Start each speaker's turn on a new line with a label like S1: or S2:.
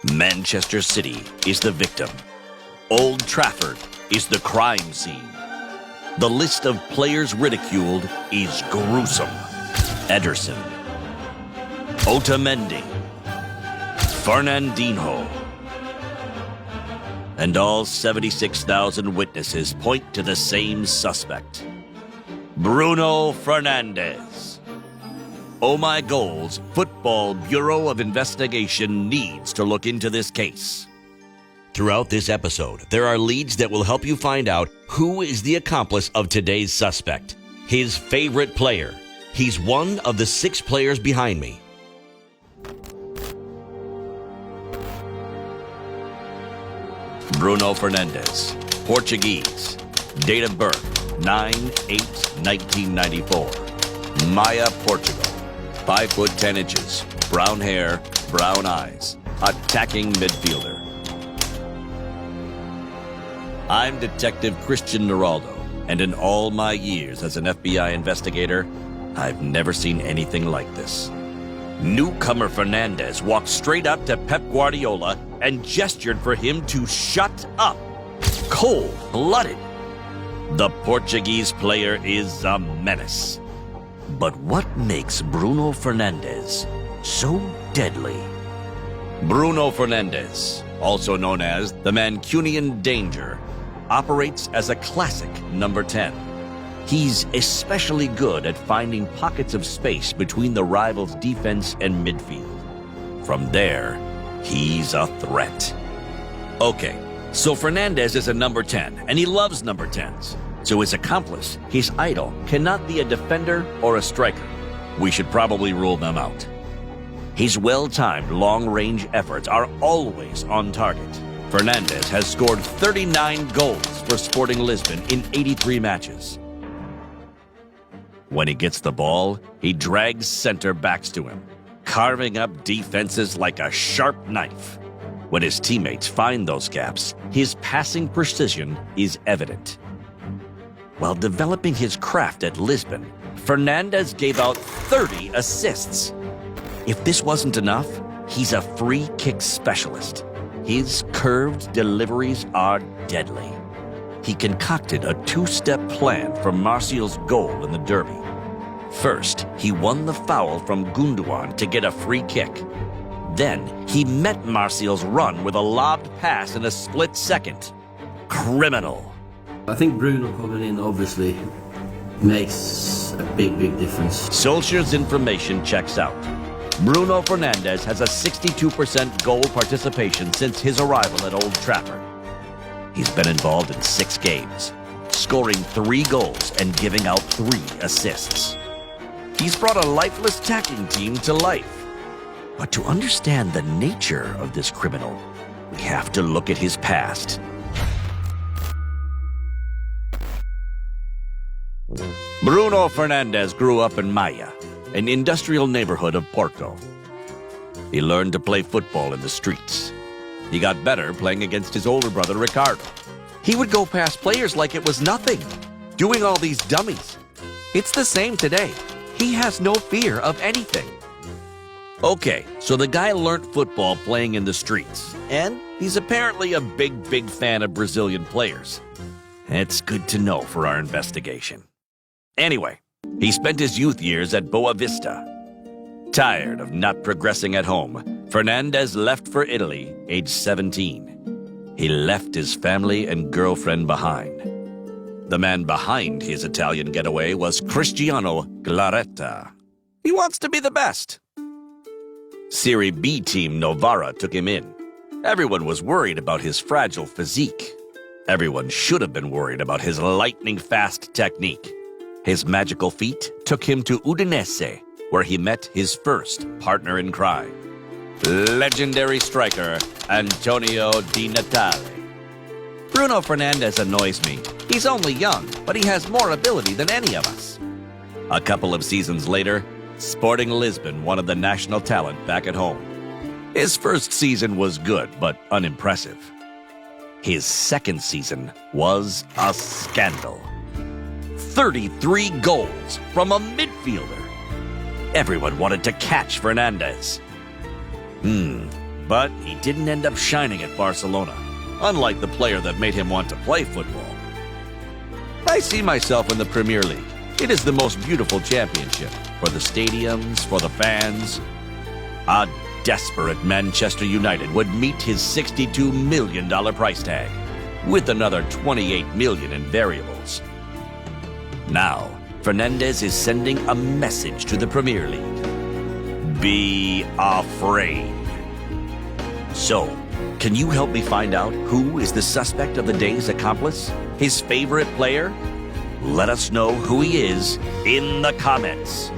S1: Manchester City is the victim. Old Trafford is the crime scene. The list of players ridiculed is gruesome. Ederson, Otamendi, Fernandinho, and all 76,000 witnesses point to the same suspect, Bruno Fernandes. Oh My Goal's Football Bureau of Investigation needs to look into this case. Throughout this episode, there are leads that will help you find out who is the accomplice of today's suspect, his favorite player. He's one of the 6 players behind me. Bruno Fernandes, Portuguese, date of birth 9/8/1994, Maia, Portugal, 5 foot 10 inches, brown hair, brown eyes, attacking midfielder. I'm Detective Christian Neraldo, and in all my years as an FBI investigator, I've never seen anything like this. Newcomer Fernandes walked straight up to Pep Guardiola and gestured for him to shut up. Cold-blooded. The Portuguese player is a menace. But what makes Bruno Fernandes so deadly? Bruno Fernandes, also known as the Mancunian Danger, operates as a classic number 10. He's especially good at finding pockets of space between the rival's defense and midfield. From there, he's a threat. Okay, so Fernandes is a number 10, and he loves number 10s. So his accomplice, his idol, cannot be a defender or a striker. We should probably rule them out. His well-timed long-range efforts are always on target. Fernandes has scored 39 goals for Sporting Lisbon in 83 matches. When he gets the ball, he drags center backs to him, carving up defenses like a sharp knife. When his teammates find those gaps, his passing precision is evident. While developing his craft at Lisbon, Fernandes gave out 30 assists. If this wasn't enough, he's a free kick specialist. His curved deliveries are deadly. He concocted a 2-step plan for Martial's goal in the derby. First, he won the foul from Gundogan to get a free kick. Then, he met Martial's run with a lobbed pass in a split second. Criminal.
S2: I think Bruno coming in obviously makes a big difference.
S1: Solskjaer's information checks out. Bruno Fernandes has a 62% goal participation since his arrival at Old Trafford. He's been involved in 6 games, scoring 3 goals and giving out 3 assists. He's brought a lifeless attacking team to life. But to understand the nature of this criminal, we have to look at his past. Bruno Fernandes grew up in Maia, an industrial neighborhood of Porto. He learned to play football in the streets. He got better playing against his older brother, Ricardo. He would go past players like it was nothing, doing all these dummies. It's the same today. He has no fear of anything. Okay, so the guy learned football playing in the streets, and he's apparently a big fan of Brazilian players. It's good to know for our investigation. Anyway, he spent his youth years at Boa Vista. Tired of not progressing at home, Fernandes left for Italy, age 17. He left his family and girlfriend behind. The man behind his Italian getaway was Cristiano Glaretta. He wants to be the best. Serie B team Novara took him in. Everyone was worried about his fragile physique. Everyone should have been worried about his lightning-fast technique. His magical feat took him to Udinese, where he met his first partner in crime, legendary striker Antonio Di Natale. Bruno Fernandes annoys me. He's only young, but he has more ability than any of us. A couple of seasons later, Sporting Lisbon wanted the national talent back at home. His first season was good, but unimpressive. His second season was a scandal. 33 goals from a midfielder. Everyone wanted to catch Fernandes. But he didn't end up shining at Barcelona, unlike the player that made him want to play football. I see myself in the Premier League. It is the most beautiful championship for the stadiums, for the fans. A desperate Manchester United would meet his $62 million price tag, with another $28 million in variables. Now, Fernandes is sending a message to the Premier League. Be afraid. So, can you help me find out who is the suspect of the day's accomplice? His favorite player? Let us know who he is in the comments.